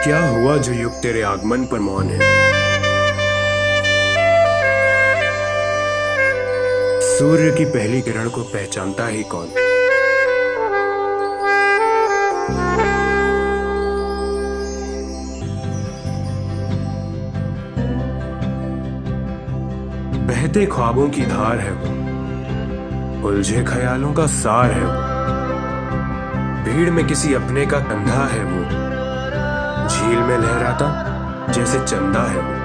क्या हुआ जो युग तेरे आगमन पर मौन है। सूर्य की पहली किरण को पहचानता ही कौन। बहते ख्वाबों की धार है वो, उलझे ख्यालों का सार है वो, भीड़ में किसी अपने का कंधा है वो, झील में लहराता जैसे चंदा है वो।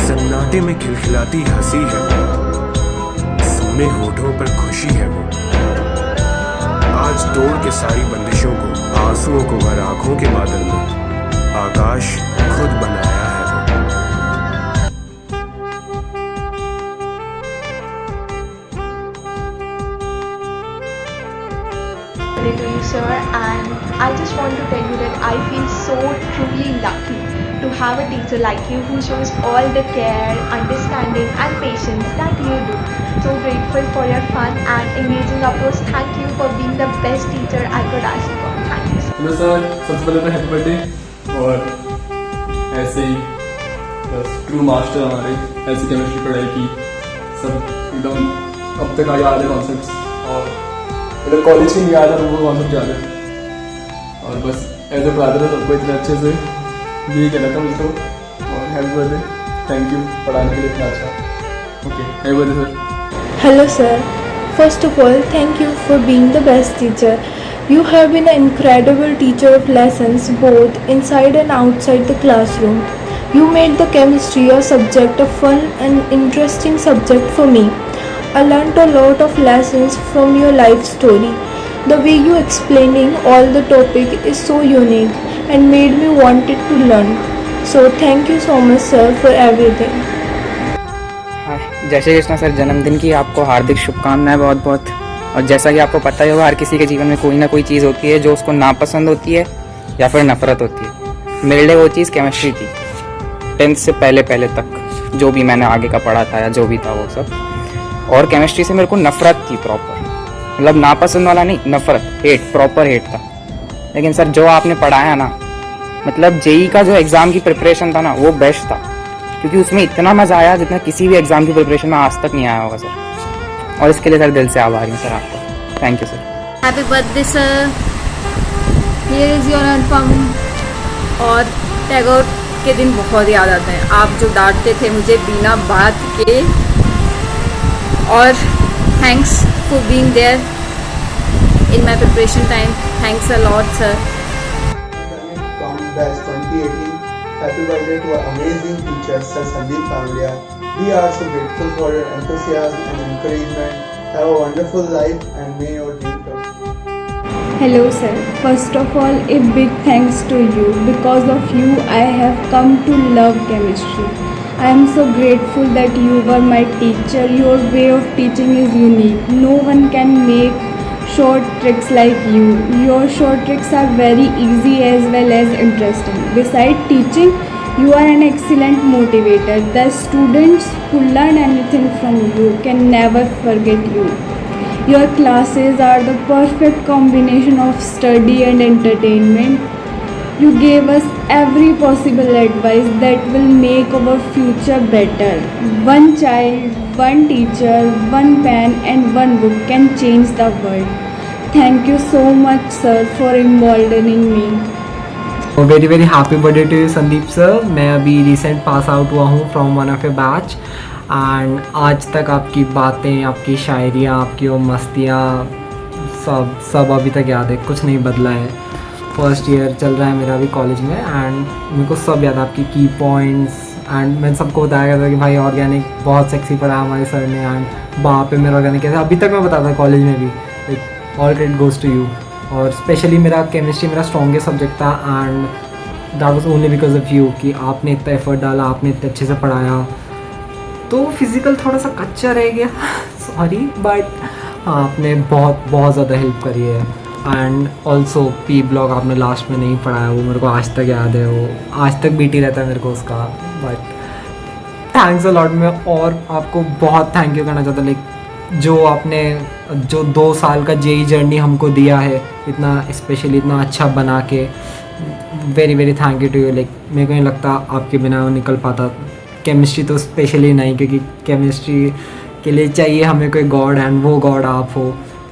सन्नाटे में खिलखिलाती हंसी है वो, सूने होठों पर खुशी है वो, आज तोड़ के सारी बंदिशों को, आंसुओं को भर आंखों के बादल में आकाश खुद बनाया है वो। To you, sir, and I just want to tell you that I feel so truly lucky to have a teacher like you who shows all the care, understanding and patience that you do. So grateful for your fun and engaging approach. Thank you for being the best teacher I could ask for. Thank you, sir. Hello sir, सबसे पहले तो happy birthday. और ऐसे ही true master हमारे ऐसी chemistry पढ़ाई की सब एकदम अब तक याद है कॉन्सेप्ट्स, और इधर कॉलेज की नहीं याद है वो कॉन्सेप्ट याद है। और बस ऐसे पढ़ाते रहे सबको इतने अच्छे से, यही कहना था मुझको। और हैप्पी बर्थडे, थैंक यू पढ़ाने के लिए इतना अच्छा। Okay, happy birthday sir. Hello sir, first of all thank you for being the best teacher. You have been an incredible teacher of lessons both inside and outside the classroom. You made the chemistry a subject a fun and interesting subject for me. I learnt a lot of lessons from your life story. The way you explaining all the topic is so unique and made me wanted to learn. So thank you so much sir for everything. जय Shri Krishna sir, जन्मदिन की आपको हार्दिक शुभकामनाएं बहुत बहुत। और जैसा कि आपको पता ही होगा, हर किसी के जीवन में कोई ना कोई चीज़ होती है जो उसको नापसंद होती है या फिर नफरत होती है। मेरे लिए वो चीज़ केमिस्ट्री थी। 10th से पहले तक जो भी मैंने आगे का पढ़ा था या जो भी था वो सब, और केमिस्ट्री से मेरे को नफरत थी प्रॉपर, मतलब नापसंद वाला नहीं, नफरत, हेट, प्रॉपर हेट था। लेकिन सर जो आपने पढ़ाया ना, मतलब जेई का जो एग्ज़ाम की प्रिपरेशन था ना, वो बेस्ट था, क्योंकि उसमें इतना मज़ा आया जितना किसी भी एग्ज़ाम की प्रिपरेशन में आज तक नहीं आया होगा सर। और इसके लिए सर दिल से आभारी हूँ सर आपका। Thank you sir. Happy birthday sir, here is your Anupam. और टैगोर के दिन बहुत याद आते हैं, आप जो डांटते थे मुझे बिना बात के। और thanks for being there in my preparation time. Thanks a lot sir. From batch 2018, happy birthday to our amazing teacher, Sir Sandeep Kandia. We are so grateful for your enthusiasm and encouragement. Have a wonderful life and may your dream come. Hello sir, first of all a big thanks to you. Because of you I have come to love chemistry. I am so grateful that you were my teacher. Your way of teaching is unique. No one can make short tricks like you. Your short tricks are very easy as well as interesting. Besides teaching, you are an excellent motivator. The students who learn anything from you can never forget you. Your classes are the perfect combination of study and entertainment. You gave us every possible advice that will make our future better. One child, one teacher, one pen and one book can change the world. Thank you so much sir for emboldening me. Very very happy birthday to you Sandeep sir. मैं अभी recent pass out हुआ हूँ from one of a batch, and आज तक आपकी बातें, आपकी शायरियाँ, आपकी वो मस्तियाँ सब अभी तक याद है, कुछ नहीं बदला है। फर्स्ट ईयर चल रहा है मेरा अभी कॉलेज में, एंड मेरे को सब याद है, आपकी की पॉइंट्स। एंड मैंने सबको बताया था कि भाई ऑर्गेनिक बहुत सेक्सी पढ़ा हमारे सर ने, एंड वहाँ पे मेरा ऑर्गेनिक कैसे अभी तक मैं बताता था कॉलेज में भी। Like all credit goes to you. और स्पेशली मेरा केमिस्ट्री मेरा स्ट्रॉन्गेस्ट सब्जेक्ट था, and that was only because of you कि आपने इतना एफर्ट डाला, आपने इतने अच्छे से पढ़ाया। तो फिज़िकल थोड़ा सा कच्चा रह गया सॉरी, बट हाँ आपने बहुत बहुत ज़्यादा हेल्प करी है। एंड ऑल्सो पी ब्लॉग आपने लास्ट में नहीं पढ़ाया, वो मेरे को आज तक याद है, वो आज तक बीटी रहता है मेरे को उसका। But thanks a lot. मैं और आपको बहुत थैंक यू करना चाहता हूँ, लाइक जो आपने जो 2 साल का जेई जर्नी हमको दिया है, इतना स्पेशली इतना अच्छा बना के, very very thank you to you. Like मेरे को नहीं लगता आपके बिना वो निकल पाता। केमिस्ट्री तो स्पेशली नहीं, क्योंकि केमिस्ट्री के लिए चाहिए हमें कोई गॉड, एंड वो गॉड आप हो।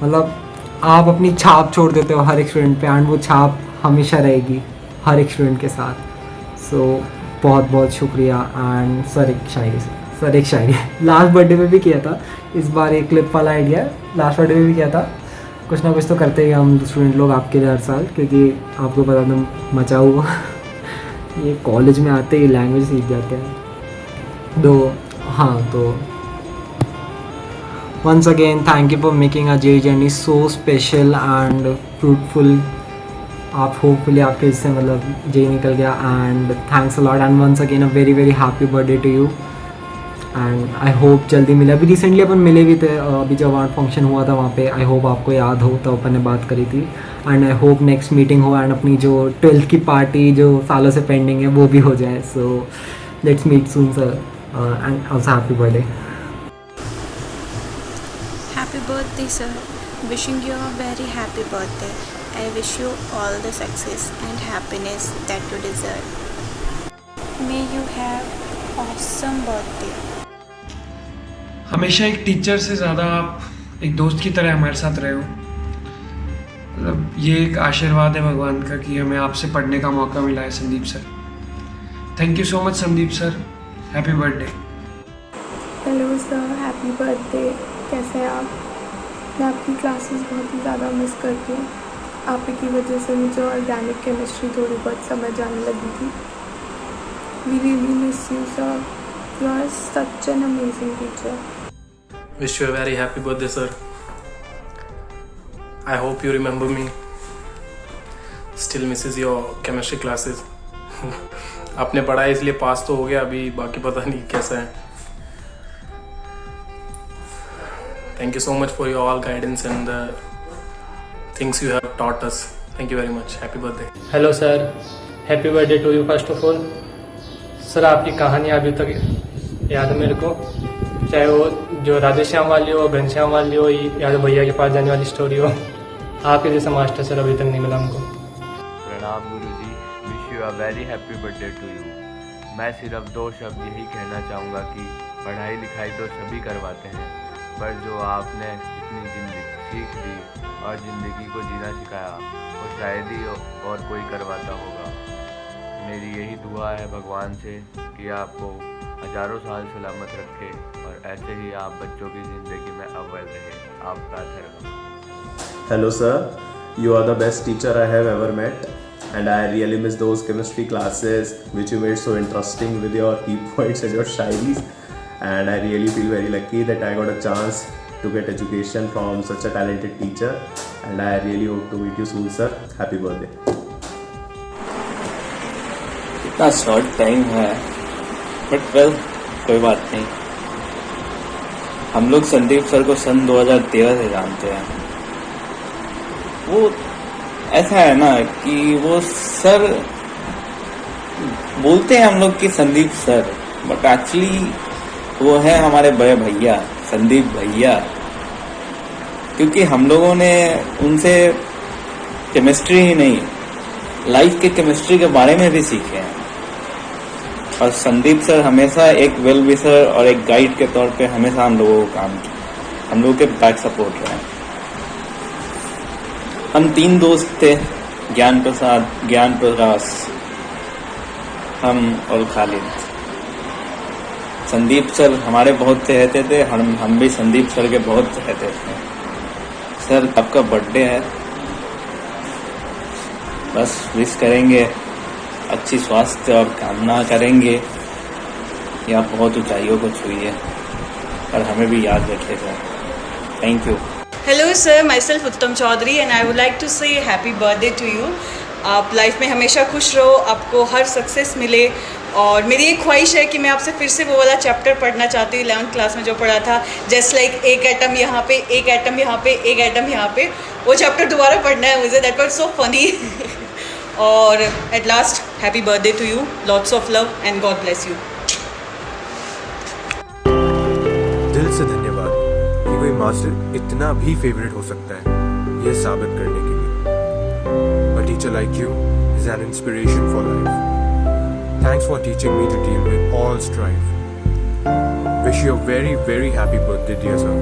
मतलब आप अपनी छाप छोड़ देते हो हर एक स्टूडेंट पे, एंड वो छाप हमेशा रहेगी हर एक स्टूडेंट के साथ। सो बहुत बहुत शुक्रिया। एंड सर एक शायरी लास्ट बर्थडे पे भी किया था, इस बार एक क्लिप वाला आइडिया लास्ट बर्थडे पे भी किया था। कुछ ना कुछ तो करते हैं हम स्टूडेंट लोग आपके लिए हर साल, क्योंकि आपको पता था मचाऊ ये कॉलेज में आते ही लैंग्वेज सीख जाते हैं। तो once again thank you for making our JEE journey so special and fruitful। आप होपफुली आपके इससे मतलब JEE निकल गया, and thanks a lot, and once again a very very happy birthday to you. And I hope जल्दी मिले। अभी recently अपन मिले भी थे, अभी जब अवार्ड फंक्शन हुआ था वहाँ पे, आई होप आपको याद हो, तो अपन ने बात करी थी। And I hope next meeting हो, एंड अपनी जो 12th की पार्टी जो सालों से पेंडिंग है वो भी हो जाए। So let's meet soon sir, and also happy birthday. Happy birthday, sir. Wishing you a very happy birthday. I wish you all the success and happiness that you deserve. May you have awesome birthday. हमेशा एक teacher से ज़्यादा आप एक दोस्त की तरह हमारे साथ रहे हो। मतलब ये एक आशीर्वाद है भगवान का कि हमें आपसे पढ़ने का मौका मिला है Sandeep sir. Thank you so much Sandeep sir, happy birthday. Hello sir, happy birthday. कैसे हैं आप? मैं आपकी क्लासेस बहुत ही ज़्यादा मिस करती हूँ। आप की वजह से मुझे ऑर्गेनिक केमिस्ट्री थोड़ी बहुत समझ आने लगी थी। We really miss you sir, you are such an amazing teacher. Wish you a very happy birthday, sir. I hope you remember me. Still misses your chemistry classes. आपने पढ़ा इसलिए पास तो हो गया, अभी बाकी पता नहीं कैसा है। Thank you so much for your all guidance and the things you have taught us. Thank you very much. Happy birthday. Hello sir, happy birthday to you first of all. Sir आपकी कहानी अभी तक याद है मेरे को, चाहे वो जो राधेश्याम वाली हो, घनश्याम वाली हो, या तो भैया के पास जाने वाली स्टोरी हो। आपके जैसा मास्टर सर अभी तक नहीं मिला हमको। प्रणाम गुरुजी, wish you a very happy birthday to you. मैं सिर्फ 2 शब्द यही कहना चाहूँगा कि पढ़ाई लिखाई तो सभी करवाते हैं, पर जो आपने इतनी ज़िंदगी सीख दी और ज़िंदगी को जीना सिखाया वो शायद ही और कोई करवाता होगा। मेरी यही दुआ है भगवान से कि आपको हज़ारों साल सलामत रखे और ऐसे ही आप बच्चों की ज़िंदगी में अव्वल रहे। आपका धन्यवाद। Hello sir, you are the best teacher I have ever met, and I really miss those chemistry classes which you made so interesting with your key points and your shairis. And I really feel very lucky that I got a chance to get education from such a talented teacher, and I really hope to meet you soon sir. Happy birthday. इतना short time है, but well कोई बात नहीं। हम लोग Sandeep sir को सन 2013 से जानते हैं। वो ऐसा है ना कि वो सर बोलते हैं हम लोग कि संदीप सर, बट एक्चुअली वो है हमारे बड़े भैया संदीप भैया, क्योंकि हम लोगों ने उनसे केमिस्ट्री ही नहीं लाइफ के केमिस्ट्री के बारे में भी सीखे हैं। और संदीप सर हमेशा एक वेल विशर और एक गाइड के तौर पे हमेशा हम लोगों को काम किया, हम लोगों के बैक सपोर्ट रहे। हम 3 दोस्त थे, ज्ञान प्रसाद, ज्ञान प्रकाश, हम और खालिद। संदीप सर हमारे बहुत रहते थे, हम भी संदीप सर के बहुत रहते थे। सर आपका बर्थडे है, बस विश करेंगे, अच्छी स्वास्थ्य और कामना करेंगे कि आप बहुत ऊंचाइयों को छुइए और हमें भी याद रखिएगा। Thank you. Hello sir, myself Uttam Chaudhary and I would like to say happy birthday to you. आप लाइफ में हमेशा खुश रहो, आपको हर सक्सेस मिले और मेरी एक ख्वाहिश है कि मैं आपसे फिर से वो वाला चैप्टर पढ़ना चाहती हूँ 11th क्लास में जो पढ़ा था, जस्ट लाइक एक एटम यहाँ पे, एक एटम यहाँ पे, एक एटम यहाँ पे, वो चैप्टर दोबारा पढ़ना है मुझे. That was so funny. और at last happy birthday to you, lots of love and God bless you. दिल से धन्यवाद कि कोई मास्टर इतना भी फेवरेट हो सकता है, यह साबित करने के लिए. A teacher like you is an inspiration for life. Thanks for teaching me to deal with all strife. Wish you a very, very happy birthday, dear sir.